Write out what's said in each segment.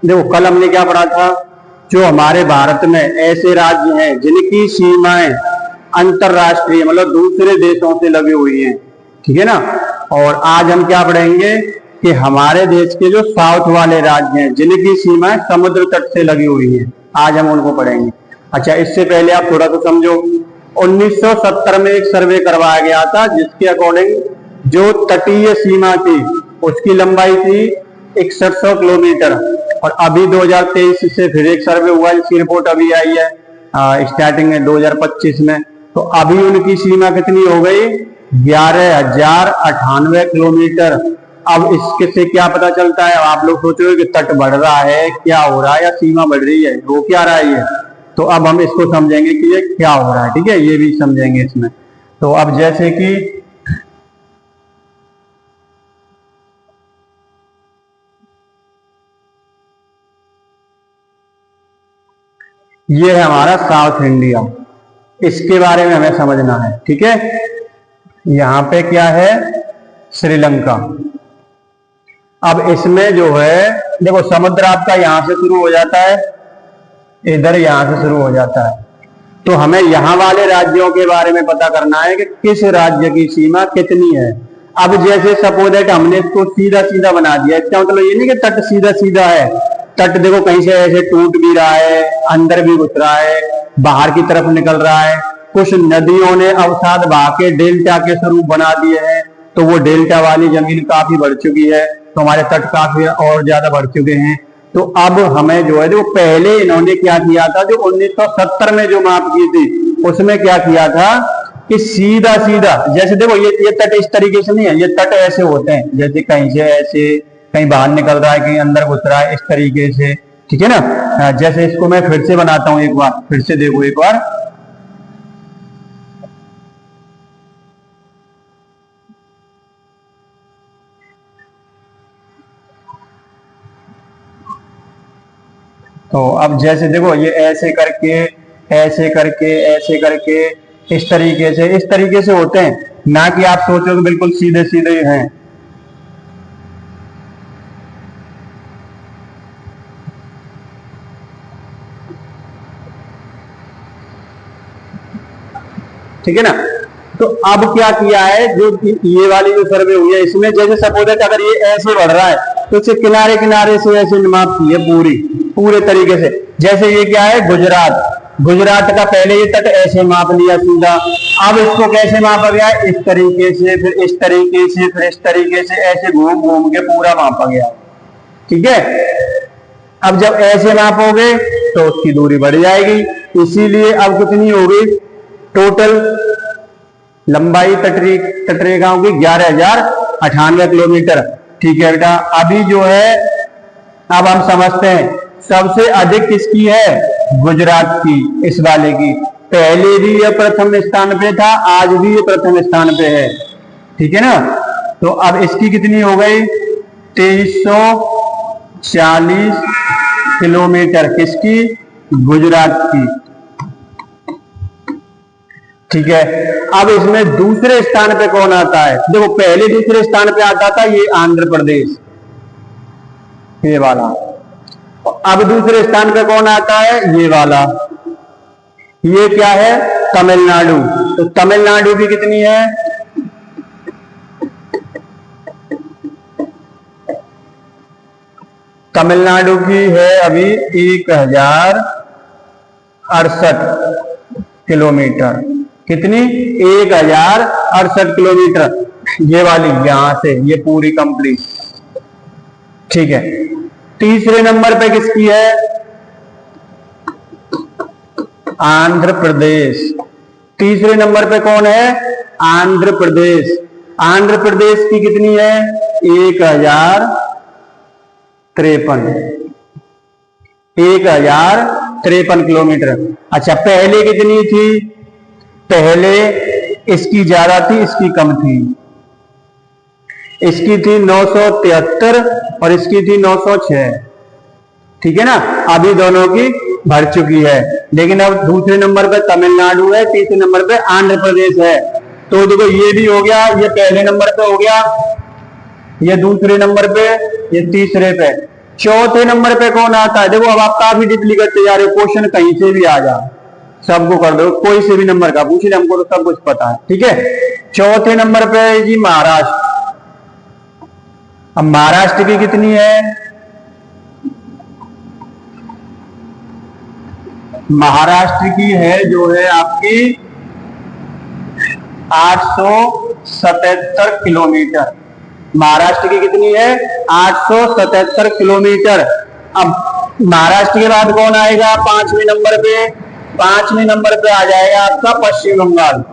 देखो कल हमने क्या पढ़ा था, जो हमारे भारत में ऐसे राज्य हैं जिनकी सीमाएं अंतरराष्ट्रीय मतलब दूसरे देशों से लगी हुई हैं, ठीक है ना। और आज हम क्या पढ़ेंगे कि हमारे देश के जो साउथ वाले राज्य हैं जिनकी सीमाएं समुद्र तट से लगी हुई हैं, आज हम उनको पढ़ेंगे। अच्छा, इससे पहले आप थोड़ा सा समझो, 1970 में एक सर्वे करवाया गया था जिसके अकॉर्डिंग जो तटीय सीमा थी उसकी लंबाई थी 6100 किलोमीटर। और अभी 2023 से फिर एक सर्वे हुआ जिसकी रिपोर्ट अभी आई है स्टार्टिंग में 2025 में, तो अभी उनकी सीमा कितनी हो गई, 11,098 किलोमीटर। अब इससे क्या पता चलता है, आप लोग सोचोगे कि तट बढ़ रहा है, क्या हो रहा है, या सीमा बढ़ रही है, हो क्या रहा है ये, तो अब हम इसको समझेंगे कि ये क्या हो रहा है, ठीक है, ये भी समझेंगे इसमें। तो अब जैसे कि ये है हमारा साउथ इंडिया, इसके बारे में हमें समझना है, ठीक है। यहां पे क्या है, श्रीलंका। अब इसमें जो है देखो समुद्र आपका यहां से शुरू हो जाता है, इधर यहां से शुरू हो जाता है, तो हमें यहां वाले राज्यों के बारे में पता करना है कि किस राज्य की सीमा कितनी है। अब जैसे सपोज है कि हमने इसको सीधा सीधा बना दिया, इसका मतलब ये नहीं कि तट सीधा सीधा है, तट देखो कहीं से ऐसे टूट भी रहा है, अंदर भी घुस रहा है, बाहर की तरफ निकल रहा है। कुछ नदियों ने अवसाद बहा के डेल्टा के स्वरूप बना दिए हैं, तो वो डेल्टा वाली जमीन काफी बढ़ चुकी है, तो हमारे तट काफी और ज्यादा बढ़ चुके हैं। तो अब हमें जो है जो पहले इन्होंने क्या किया था, जो 1970 में जो माप की थी उसमें क्या किया था कि सीधा सीधा, जैसे देखो ये तट इस तरीके से नहीं है, ये तट ऐसे होते हैं, जैसे कहीं से ऐसे, कहीं बाहर निकल रहा है, कहीं अंदर घुस रहा है, इस तरीके से, ठीक है ना। जैसे इसको मैं फिर से बनाता हूं, एक बार फिर से देखो एक बार, तो अब जैसे देखो ये ऐसे करके ऐसे करके ऐसे करके इस तरीके से होते हैं, ना कि आप सोचो कि बिल्कुल सीधे सीधे हैं। ठीक है ना। तो अब क्या किया है, जो ये वाली जो सर्वे हुई है इसमें जैसे सपोज है कि अगर ये ऐसे बढ़ रहा है तो इसे किनारे किनारे से ऐसे माप की है पूरे तरीके से। जैसे ये क्या है, गुजरात का पहले ये तट ऐसे माप लिया सीधा, अब इसको कैसे मापा गया, इस तरीके से, फिर इस तरीके से, फिर इस तरीके से, ऐसे घूम घूम के पूरा मापा गया, ठीक है। अब जब ऐसे मापोगे तो उसकी दूरी बढ़ जाएगी, इसीलिए अब कितनी होगी टोटल लंबाई तटरेखाओं की 11,098 किलोमीटर, ठीक है बेटा। अभी जो है अब हम समझते हैं सबसे अधिक किसकी है, गुजरात की, इस वाले की। पहले भी ये प्रथम स्थान पे था, आज भी ये प्रथम स्थान पे है, ठीक है ना। तो अब इसकी कितनी हो गई, 2340 किलोमीटर, किसकी, गुजरात की, ठीक है। अब इसमें दूसरे स्थान पे कौन आता है, देखो पहले दूसरे स्थान पे आता था ये आंध्र प्रदेश, ये वाला। अब दूसरे स्थान पे कौन आता है, ये वाला, ये क्या है, तमिलनाडु। तो तमिलनाडु की कितनी है, तमिलनाडु की है अभी 1068 किलोमीटर, कितनी, 1068 किलोमीटर, ये वाली यहां से ये पूरी कंप्लीट, ठीक है। तीसरे नंबर पे किसकी है, आंध्र प्रदेश। तीसरे नंबर पे कौन है, आंध्र प्रदेश। आंध्र प्रदेश की कितनी है, 1053 किलोमीटर। अच्छा पहले कितनी थी, पहले इसकी ज्यादा थी, इसकी कम थी, इसकी थी 973 और इसकी थी 906, ठीक है ना। अभी दोनों की बढ़ चुकी है, लेकिन अब दूसरे नंबर पे तमिलनाडु है, तीसरे नंबर पे आंध्र प्रदेश है। तो देखो ये भी हो गया, ये पहले नंबर पे हो गया, ये दूसरे नंबर पे, ये तीसरे पे, चौथे नंबर पे कौन आता है? देखो अब आप काफी डिपली करते जा रहे हो, क्वेश्चन कहीं से भी आ जा, सबको कर दो, कोई से भी नंबर का पूछ ले, हमको तो सब कुछ पता है, ठीक है। चौथे नंबर पे है जी महाराष्ट्र। अब महाराष्ट्र की कितनी है? महाराष्ट्र की है जो है आपकी 877 किलोमीटर। महाराष्ट्र की कितनी है? 877 किलोमीटर। अब महाराष्ट्र के बाद कौन आएगा 5वें नंबर पे? 5वें नंबर पे आ जाएगा आपका पश्चिम बंगाल।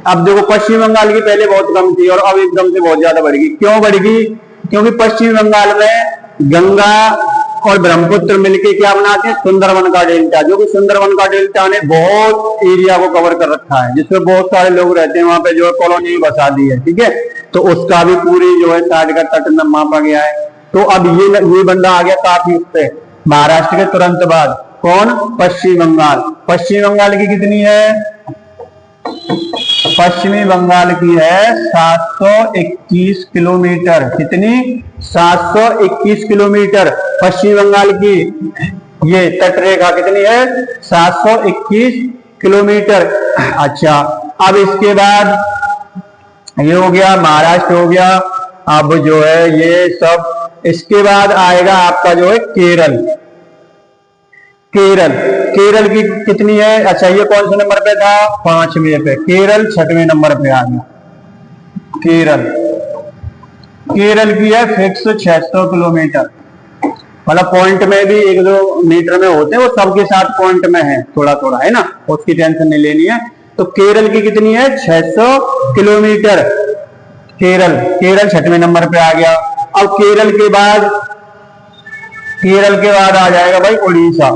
अब देखो पश्चिम बंगाल की पहले बहुत कम थी और अब एकदम से बहुत ज्यादा बढ़ गई। क्यों बढ़ गई? क्योंकि पश्चिम बंगाल में गंगा और ब्रह्मपुत्र मिलके क्या बनाते हैं? सुंदरवन का डेल्टा, जो कि सुंदरवन का डेल्टा ने बहुत एरिया को कवर कर रखा है, जिसमें बहुत सारे लोग रहते हैं, वहां पे जो है कॉलोनी बसा दी है, ठीक है। तो उसका भी पूरी जो है साइड का तट मापा गया है। तो अब ये बंदा आ गया काफी उस पे। महाराष्ट्र के तुरंत बाद कौन? पश्चिम बंगाल। पश्चिम बंगाल की कितनी है? पश्चिमी बंगाल की है 721 किलोमीटर। कितनी? 721 किलोमीटर पश्चिम बंगाल की ये तट रेखा कितनी है? 721 किलोमीटर। अच्छा, अब इसके बाद ये हो गया, महाराष्ट्र हो गया। अब जो है ये सब, इसके बाद आएगा आपका जो है केरल। केरल, केरल की कितनी है? अच्छा, ये कौन से नंबर पे था? 5वें पे। केरल 6वें नंबर पे आ गया। केरल, केरल की है फिक्स 600 किलोमीटर। मतलब पॉइंट में भी 1-2 मीटर में होते हैं, वो सबके साथ पॉइंट में है, थोड़ा थोड़ा है ना, उसकी टेंशन नहीं लेनी है। तो केरल की कितनी है? 600 किलोमीटर। केरल, केरल 6वें नंबर पे आ गया। अब केरल के बाद आ जाएगा भाई उड़ीसा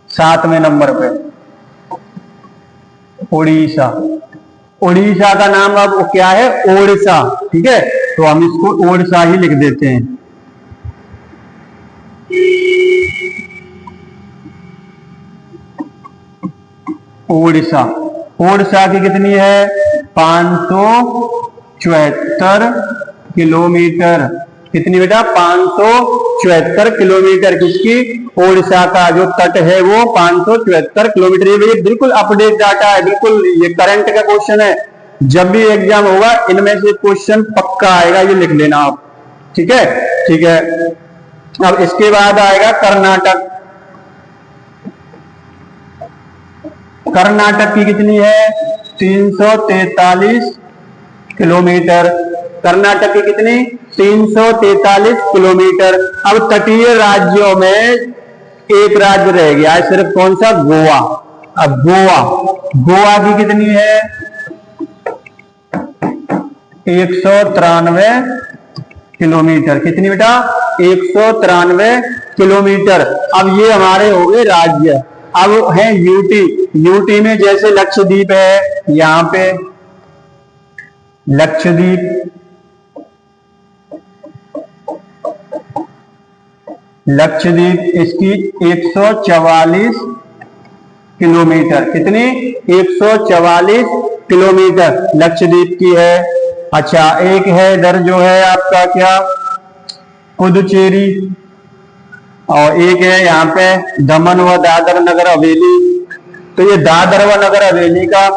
7वें नंबर पे। उड़ीसा, उड़ीसा का नाम अब क्या है? ओडिशा, ठीक है। तो हम इसको ओडिशा ही लिख देते हैं। ओडिशा, ओडिशा की कितनी है? 574 किलोमीटर। कितनी बेटा? 574 किलोमीटर। किसकी? ओडिशा का जो तट है वो 574 किलोमीटर। ये बिल्कुल अपडेट डाटा है, बिल्कुल ये करंट का क्वेश्चन है। जब भी एग्जाम होगा इनमें से क्वेश्चन पक्का आएगा, ये लिख लेना आप, ठीक है। ठीक है, अब इसके बाद आएगा कर्नाटक। कर्नाटक की कितनी है? 343 किलोमीटर। कर्नाटक की कितनी? 343 किलोमीटर। अब तटीय राज्यों में एक राज्य रह गया है सिर्फ, कौन सा? गोवा। अब गोवा, गोवा की कितनी है? 193 किलोमीटर। कितनी बेटा? 193 किलोमीटर। अब ये हमारे हो गए राज्य। अब है यूटी। यूटी में जैसे लक्षद्वीप है, यहां पे लक्षद्वीप, लक्षद्वीप इसकी 144 किलोमीटर। कितनी? 144 किलोमीटर लक्षद्वीप की है। अच्छा, एक है इधर जो है आपका क्या? पुदुचेरी, और एक है यहाँ पे दमन व दादर नगर हवेली। तो ये दादर व नगर हवेली का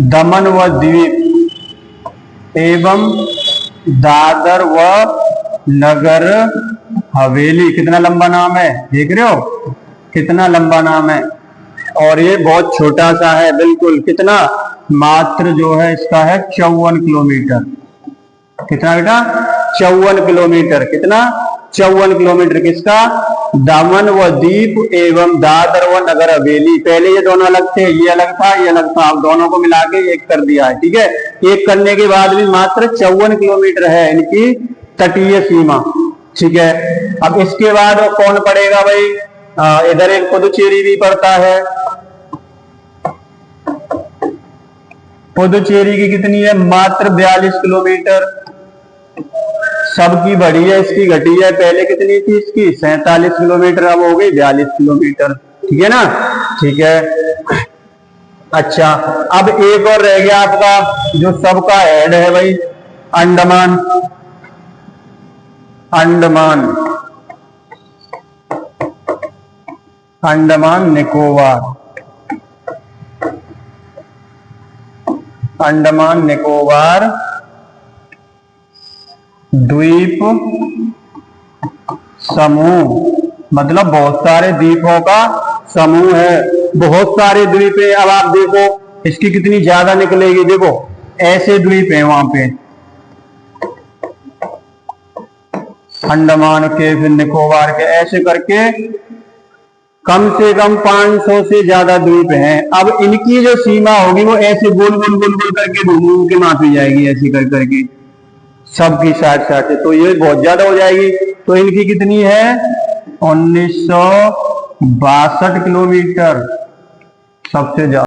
दमन व द्वीप एवं दादर व नगर हवेली। कितना लंबा नाम है, देख रहे हो कितना लंबा नाम है। और ये बहुत छोटा सा है बिल्कुल। कितना? मात्र जो है इसका है 54 किलोमीटर। कितना बेटा? 54 किलोमीटर। कितना? 54 किलोमीटर। किसका? दमन व दीप एवं दादर व नगर हवेली। पहले ये दोनों अलग थे, ये अलग था, ये अलग था, अब दोनों को मिला के एक कर दिया है, ठीक है। एक करने के बाद भी मात्र 54 किलोमीटर है इनकी तटीय सीमा, ठीक है। अब इसके बाद कौन पड़ेगा भाई? इधर एक पुदुचेरी भी पड़ता है। पुदुचेरी की कितनी है? मात्र 42 किलोमीटर। सबकी बढ़ी है, इसकी घटी है। पहले कितनी थी इसकी? 47 किलोमीटर, अब हो गई 42 किलोमीटर, ठीक है ना। ठीक है। अच्छा, अब एक और रह गया आपका जो सबका हेड है भाई, अंडमान। अंडमान, अंडमान निकोबार, अंडमान निकोबार द्वीप समूह, मतलब बहुत सारे द्वीपों का समूह है, बहुत सारे द्वीप है। अब आप देखो इसकी कितनी ज्यादा निकलेगी, देखो ऐसे द्वीप है वहां पे, अंडमान के, फिर निकोबार के, ऐसे करके कम से कम 500 से ज्यादा द्वीप हैं। अब इनकी जो सीमा होगी वो ऐसे गोल गोल गोल गोल करके घूम के मापी जाएगी, ऐसे कर करके सबकी साथ साथ, तो ये बहुत ज्यादा हो जाएगी। तो इनकी कितनी है, 1962 किलोमीटर सबसे ज्यादा।